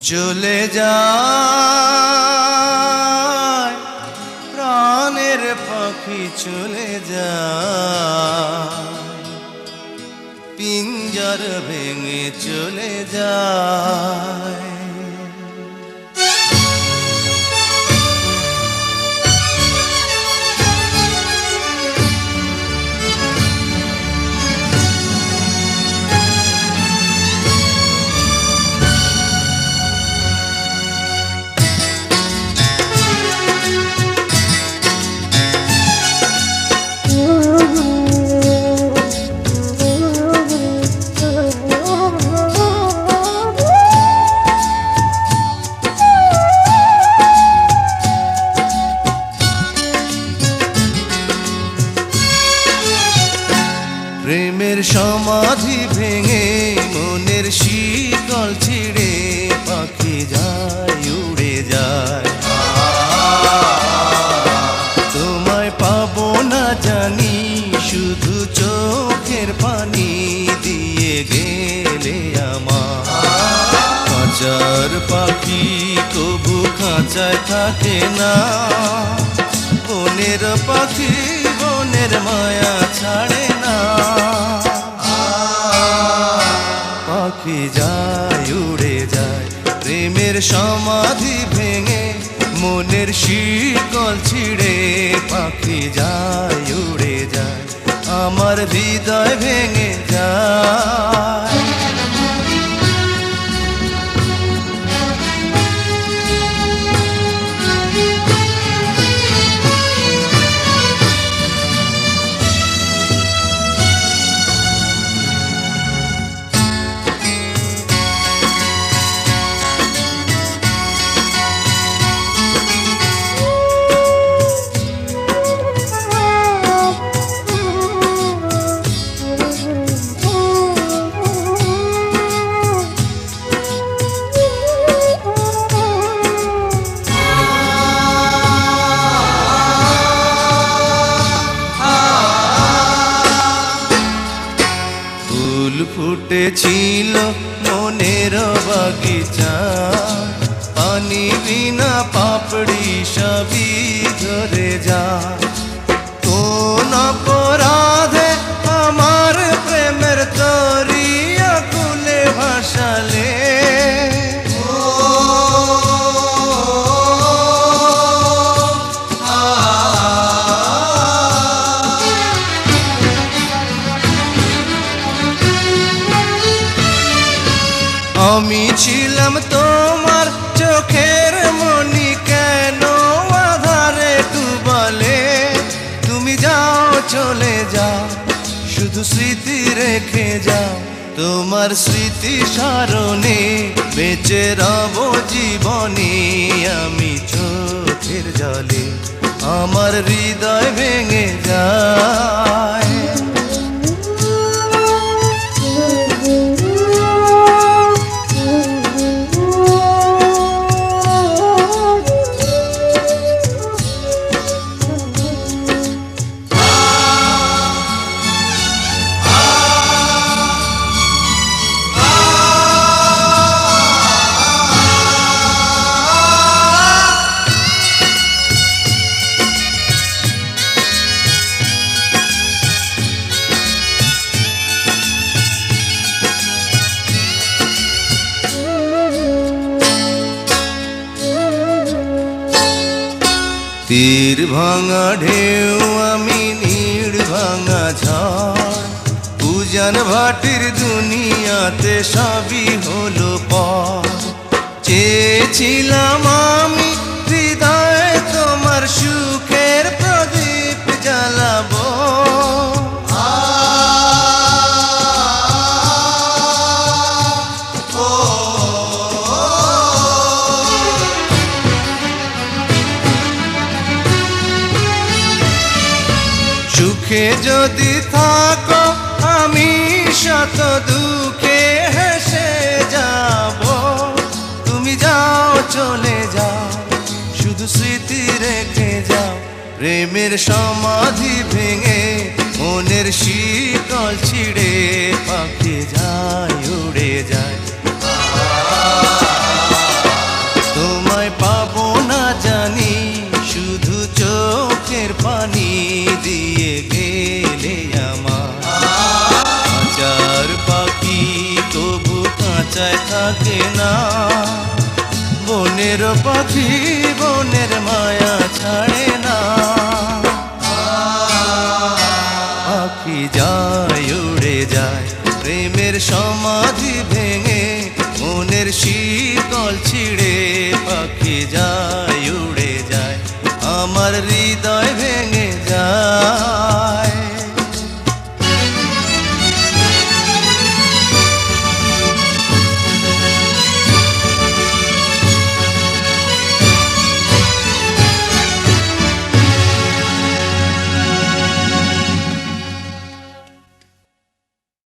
চলে যায় প্রাণের পাখি চলে যায়, পিঞ্জর ভেঙে চলে যায়। প্রেমের সমাধি ভেঙে মনের শিকল ছিঁড়ে পাখি যায় উড়ে যায়। তোমায় পাবো না জানি শুধু চোখের পানি দিয়ে গেলে আমার। খাঁচার পাখি কবু খাঁচায় থাকে না, বনের পাখি বনের মায়া ছাড়ে না। পাখি যায় উড়ে যায় প্রেমের সমাধি ভেঙে মনের শিকল ছিঁড়ে পাখি যায় উড়ে যায়, আমার হৃদয় ভেঙে যায়। ফুল ফুটেছিল মনের বাগিচা, পানি বিনা পাপড়ি সবই ধরে যায়। কোন অপরাধে আমার প্রেমের তরি আকুলে ভাসালে, আমি ছিলাম তোমার চোখের মনি, কেন আধারে ডুবালে? তুমি যাও চলে যাও শুধু স্মৃতি রেখে যাও, তোমার স্মৃতি স্মরণে বেঁচে রব জীবনে। আমি চোখের জলে আমার হৃদয় ভেঙে যায়। তীর ভাঙা ঢেউ আমি নীড় ভাঙা ঝড়, উজান ভাটির দুনিয়াতে সবই হলো পর। চেয়েছিলাম আমি হৃদয়ে তোমার সুখের প্রদীপ জ্বালাবো, সুখে যদি থাকো আমি শত দুঃখে হেসে যাব। তুমি যাও চলে যাও শুধু স্মৃতি রেখে যাও, প্রেমের সমাধি ভেঙে মনের শিকল ছিঁড়ে পাখি যায় উড়ে যায়। থাকে না। বনের পাখি বনের মায়া ছাড়ে না। পাখি যায় উড়ে যায় প্রেমের সমাধি ভেঙে, মনের শিকল ছিঁড়ে। পাখি যায় উড়ে যায় আমার হৃদয় ভেঙে যায়।